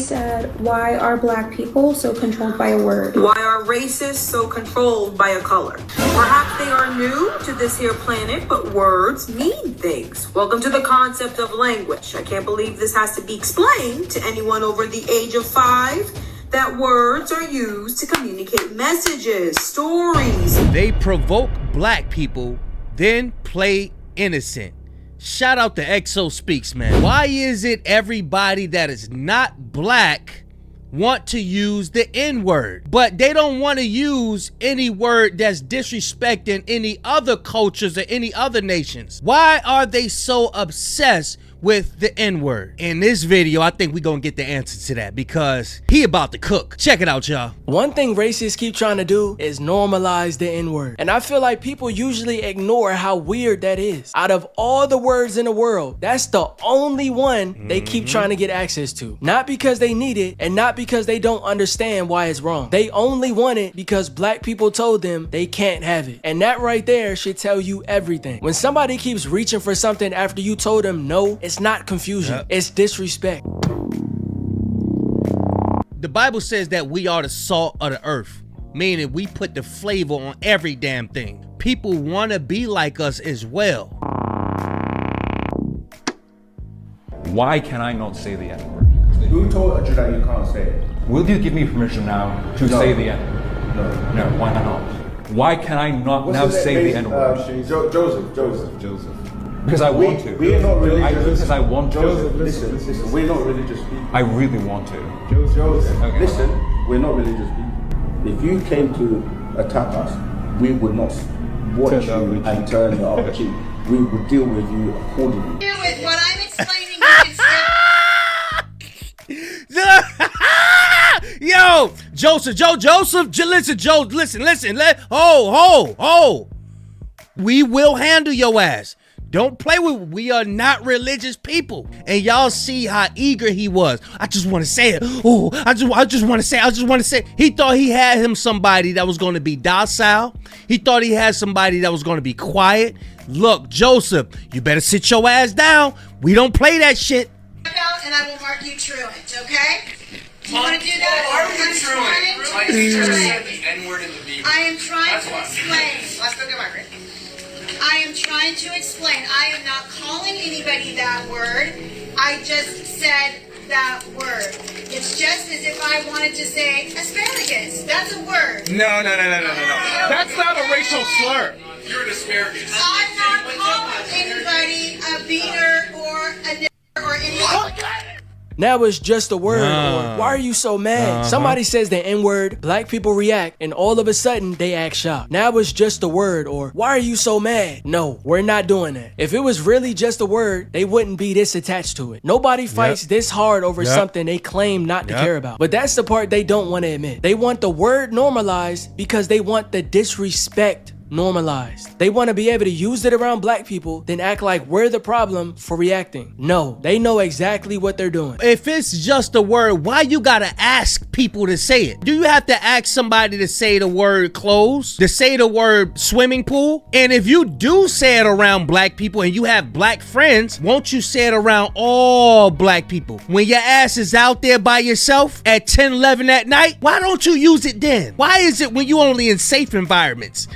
Said, why are black people so controlled by a word? Why are racists so controlled by a color? Perhaps they are new to this here planet, but words mean things. Welcome to the concept of language. I can't believe this has to be explained to anyone over the age of 5, that words are used to communicate messages, stories. They provoke black people, then play innocent. Shout out to XO Speaks, man. Why is it everybody that is not black want to use the N-word, but they don't want to use any word that's disrespecting any other cultures or any other nations? Why are they so obsessed with the N-word? In this video, I think we gonna get the answer to that because he about to cook. Check it out, y'all. One thing racists keep trying to do is normalize the N-word. And I feel like people usually ignore how weird that is. Out of all the words in the world, that's the only one they keep trying to get access to. Not because they need it and not because they don't understand why it's wrong. They only want it because black people told them they can't have it. And that right there should tell you everything. When somebody keeps reaching for something after you told them no, it's not confusion, it's disrespect. The Bible says that we are the salt of the earth, meaning we put the flavor on every damn thing. People want to be like us as well. Why can I not say the N-word? Who told you that you can't say it? Will you give me permission now to say the N-word? No. No, why not? Why can I not now say the N-word? Joseph. Because I want to. We're not religious. Because I want to. Joseph, listen, we're not religious people. I really want to. Joseph, Okay. listen, we're not religious people. If you came to attack us, we would not watch you and turn the other cheek. We would deal with you accordingly. With what I'm explaining, you can still... Yo, Joseph, listen, we will handle your ass. Don't play with, we are not religious people. And y'all see how eager he was. I just want to say it. Oh, I just want to say. He thought he had him somebody that was going to be docile. He thought he had somebody that was going to be quiet. Look, Joseph, you better sit your ass down. We don't play that shit. And I will mark you truant, okay? Do you want to do that? Why are you truant? Like, you just said the N-word in the Bible. I am trying to explain. Let's look at my ring. I am trying to explain. I am not calling anybody that word. I just said that word. It's just as if I wanted to say asparagus. That's a word. No. That's not a racial slur. You're an asparagus. I'm not calling anybody a beater or a nigger or anything. Now it's just a word, or why are you so mad? Somebody says the N-word, black people react, and all of a sudden they act shocked. Now it's just a word, or why are you so mad? No, we're not doing that. If it was really just a word, they wouldn't be this attached to it. Nobody fights this hard over something they claim not to care about. But that's the part they don't want to admit. They want the word normalized because they want the disrespect normalized. They want to be able to use it around black people, then act like we're the problem for reacting. No, they know exactly what they're doing. If it's just a word, why you gotta ask people to say it? Do you have to ask somebody to say the word clothes, to say the word swimming pool? And if you do say it around black people and you have black friends, won't you say it around all black people? When your ass is out there by yourself at 10, 11 at night, why don't you use it then? Why is it when you only in safe environments?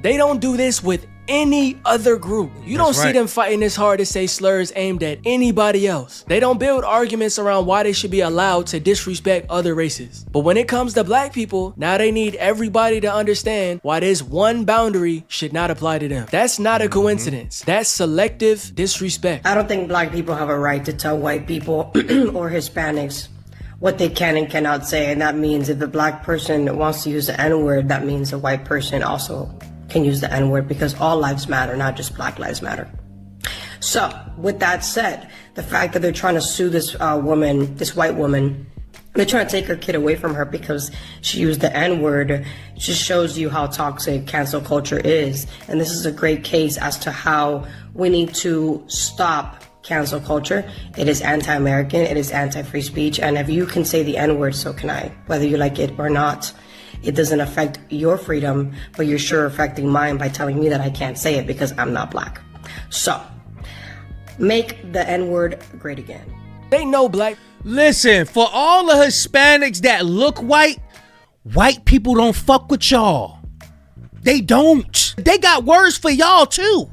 They don't do this with any other group. You don't see them fighting this hard to say slurs aimed at anybody else. They don't build arguments around why they should be allowed to disrespect other races. But when it comes to black people, now they need everybody to understand why this one boundary should not apply to them. That's not a coincidence. That's selective disrespect. I don't think black people have a right to tell white people or Hispanics what they can and cannot say. And that means if a black person wants to use the N-word, that means a white person also can use the N-word, because all lives matter, not just Black Lives Matter. So with that said, the fact that they're trying to sue this woman, this white woman, they're trying to take her kid away from her because she used the N-word, just shows you how toxic cancel culture is. And this is a great case as to how we need to stop cancel culture. It is anti-American, it is anti-free speech, and if you can say the N-word, so can I, whether you like it or not. It doesn't affect your freedom, but you're sure affecting mine by telling me that I can't say it because I'm not black. So, make the N-word great again. They know black. Listen, for all the Hispanics that look white people don't fuck with y'all. They don't. They got words for y'all too.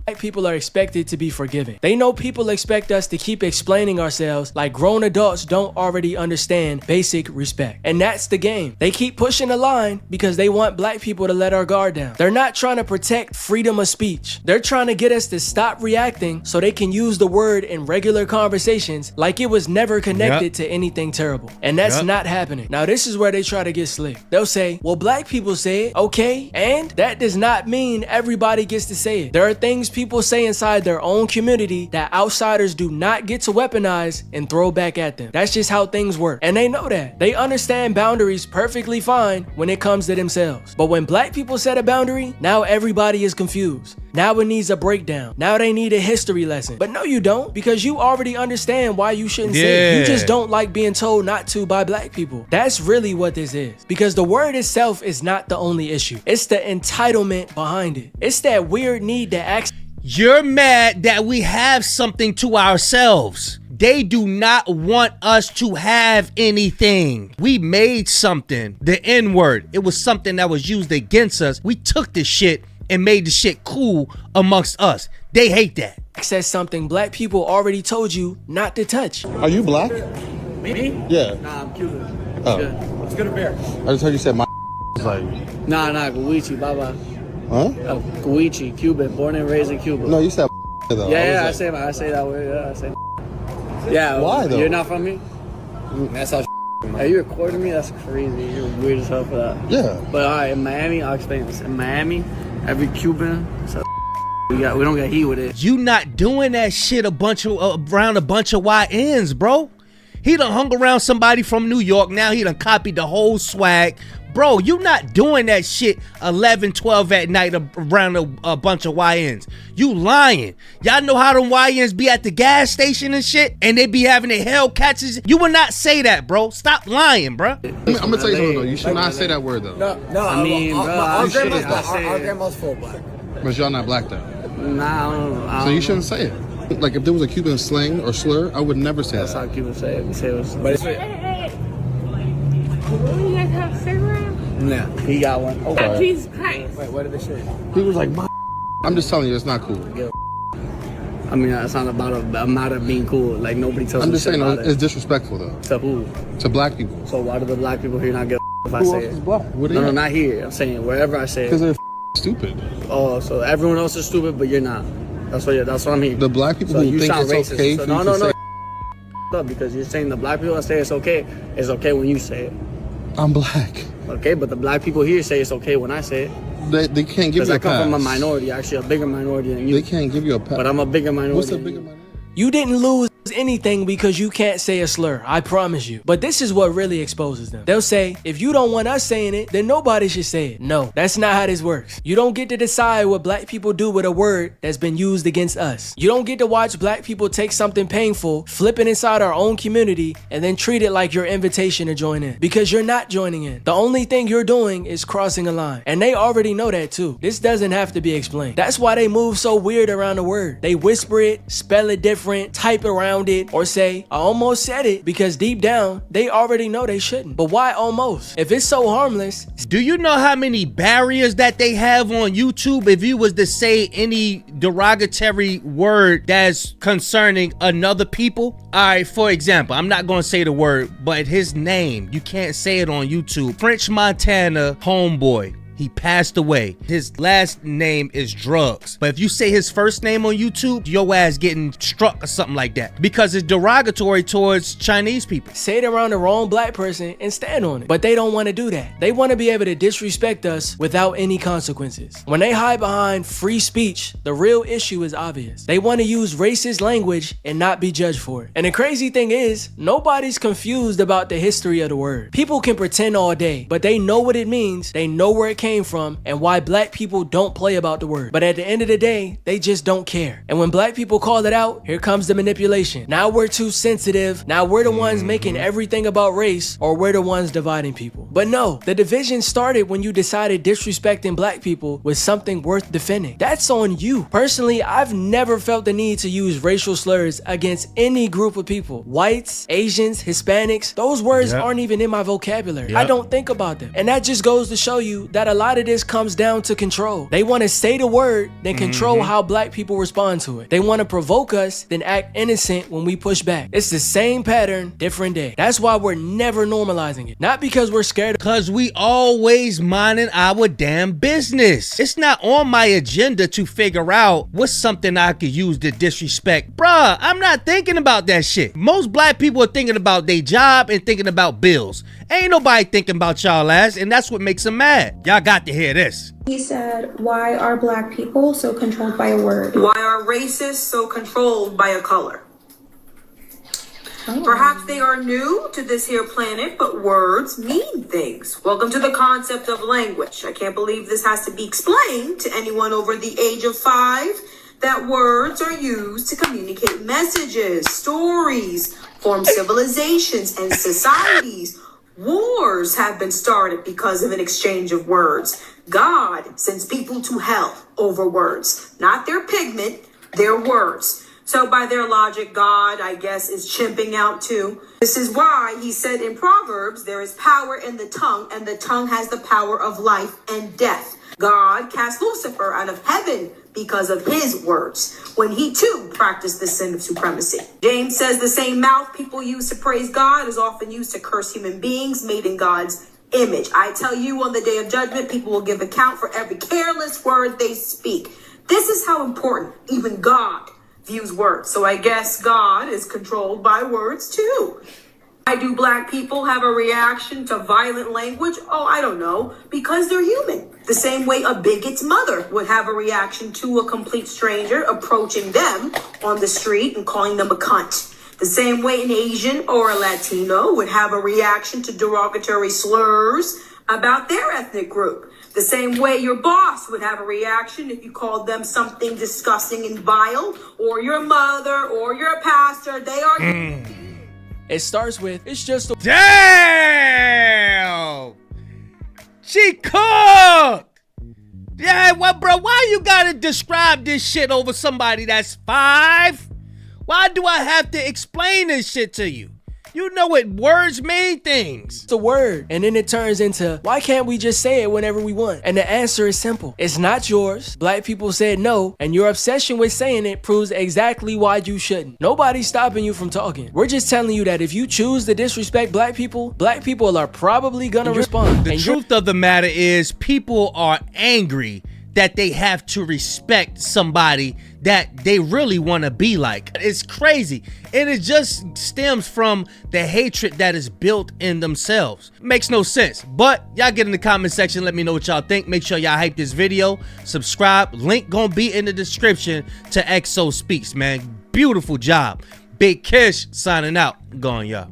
Black people are expected to be forgiving. They know people expect us to keep explaining ourselves like grown adults don't already understand basic respect. And that's the game. They keep pushing the line because they want black people to let our guard down. They're not trying to protect freedom of speech. They're trying to get us to stop reacting so they can use the word in regular conversations like it was never connected to anything terrible. And that's not happening. Now this is where they try to get slick. They'll say, well, black people say it, okay, and that does not mean everybody gets to say it. There are things people say inside their own community that outsiders do not get to weaponize and throw back at them. That's just how things work. And they know that. They understand boundaries perfectly fine when it comes to themselves. But when black people set a boundary, now everybody is confused. Now it needs a breakdown. Now they need a history lesson. But no, you don't, because you already understand why you shouldn't say it. You just don't like being told not to by black people. That's really what this is. Because the word itself is not the only issue. It's the entitlement behind it. It's that weird need to act. You're mad that we have something to ourselves. They do not want us to have anything. We made something, the N-word. It was something that was used against us. We took this shit and made the shit cool amongst us. They hate that. Access something black people already told you not to touch. Are you black? Me? Yeah. Nah, I'm Cuban. Oh. Let's go to bear. I just heard you said my was like. Nah, Guichi, bye-bye. Huh? Guichi, Cuban, born and raised in Cuba. No, you said though. Yeah, I say that word. Yeah, I say. Yeah. Why though? You're not from me? That's how. Are you recording me? That's crazy. You're weird as hell for that. Yeah. But all right, in Miami, I'll explain this. In Miami, every Cuban, we don't get heat with it. You not doing that shit around a bunch of YNs, bro. He done hung around somebody from New York. Now he done copied the whole swag. Bro, you not doing that shit 11, 12 at night around a bunch of YNs. You lying. Y'all know how them YNs be at the gas station and shit, and they be having their Hellcats. You will not say that, bro. Stop lying, bro. I'm gonna tell you something though. You should not say that word though. No. I mean, bro, our grandma's full black. But y'all not black though. Nah, I don't know. So you shouldn't say it. Like if there was a Cuban slang or slur, I would never say That's that. how Cubans say it. We say it was. But it's You guys have cigarettes? Nah, he got one. Oh, Jesus Christ. Wait, what did they say? He was like, I'm just telling you, it's not cool. I mean, it's not about a matter of being cool. Like, nobody tells me. I'm just saying, about it's disrespectful though. To who? To black people. So why do the black people here not give if I Who say else it? is black? What are No, you? not here. I'm saying wherever I say it. Because they're stupid. Oh, so everyone else is stupid, but you're not. That's what I'm hearing. The black people So who you think sound it's racist. okay So for you to say up because you're saying the black people that say it's okay when you say it. I'm black. Okay, but the black people here say it's okay when I say it. They can't give you a pass. Because I come from a minority, actually a bigger minority than you. They can't give you a pass. But I'm a bigger minority. What's a bigger minority? You didn't lose anything because you can't say a slur, I promise you. But this is what really exposes them. They'll say, if you don't want us saying it, then nobody should say it. No, that's not how this works. You don't get to decide what black people do with a word that's been used against us. You don't get to watch black people take something painful, flip it inside our own community, and then treat it like your invitation to join in. Because you're not joining in. The only thing you're doing is crossing a line. And they already know that too. This doesn't have to be explained. That's why they move so weird around the word. They whisper it, spell it different, type around it, or say, I almost said it, because deep down, they already know they shouldn't. But why almost? If it's so harmless. Do you know how many barriers that they have on YouTube if you was to say any derogatory word that's concerning another people? All right, for example, I'm not going to say the word, but his name, you can't say it on YouTube. French Montana homeboy. He passed away. His last name is Drugs. But if you say his first name on YouTube, your ass getting struck or something like that. Because it's derogatory towards Chinese people. Say it around the wrong black person and stand on it. But they don't want to do that. They want to be able to disrespect us without any consequences. When they hide behind free speech, the real issue is obvious. They want to use racist language and not be judged for it. And the crazy thing is, nobody's confused about the history of the word. People can pretend all day, but they know what it means. They know where it came from and why black people don't play about the word. But at the end of the day, they just don't care. And when black people call it out, here comes the manipulation. Now we're too sensitive. Now we're the ones making everything about race, or we're the ones dividing people. But no, the division started when you decided disrespecting black people was something worth defending. That's on you. Personally, I've never felt the need to use racial slurs against any group of people. Whites, Asians, Hispanics, those words aren't even in my vocabulary. I don't think about them. And that just goes to show you that a lot of this comes down to control. They want to say the word, then control how black people respond to it. They want to provoke us, then act innocent when we push back. It's the same pattern, different day. That's why we're never normalizing it. Not because we're scared. Cause we always minding our damn business. It's not on my agenda to figure out what's something I could use to disrespect. Bruh, I'm not thinking about that shit. Most black people are thinking about their job and thinking about bills. Ain't nobody thinking about y'all ass, and that's what makes them mad. Y'all got to hear this. He said, why are black people so controlled by a word? Why are racists so controlled by a color? Perhaps they are new to this here planet, but words mean things. Welcome to the concept of language. I can't believe this has to be explained to anyone over the age of 5, that words are used to communicate messages, stories, form civilizations and societies. Wars have been started because of an exchange of words. God sends people to hell over words, not their pigment, their words. So by their logic, God, I guess, is chimping out too. This is why he said in Proverbs, there is power in the tongue, and the tongue has the power of life and death. God cast Lucifer out of heaven because of his words, when he too practiced the sin of supremacy. James says the same mouth people use to praise God is often used to curse human beings made in God's image. I tell you, on the day of judgment, people will give account for every careless word they speak. This is how important even God views words. So I guess God is controlled by words too. Why do black people have a reaction to violent language? Oh, I don't know. Because they're human. The same way a bigot's mother would have a reaction to a complete stranger approaching them on the street and calling them a cunt. The same way an Asian or a Latino would have a reaction to derogatory slurs about their ethnic group. The same way your boss would have a reaction if you called them something disgusting and vile, or your mother, or your pastor. They are... It starts with, it's just a... Damn! She cooked! Yeah, well, bro, why you gotta describe this shit over somebody that's 5? Why do I have to explain this shit to you? You know what words mean things. It's a word. And then it turns into, why can't we just say it whenever we want? And the answer is simple. It's not yours. Black people said no. And your obsession with saying it proves exactly why you shouldn't. Nobody's stopping you from talking. We're just telling you that if you choose to disrespect black people are probably gonna respond. The truth of the matter is, people are angry that they have to respect somebody that they really want to be like. It's crazy. And it just stems from the hatred that is built in themselves. Makes no sense. But y'all get in the comment section, let me know what y'all think. Make sure y'all hype this video, subscribe. Link gonna be in the description to XO Speaks, man. Beautiful job. Big Kish signing out. Gone, y'all.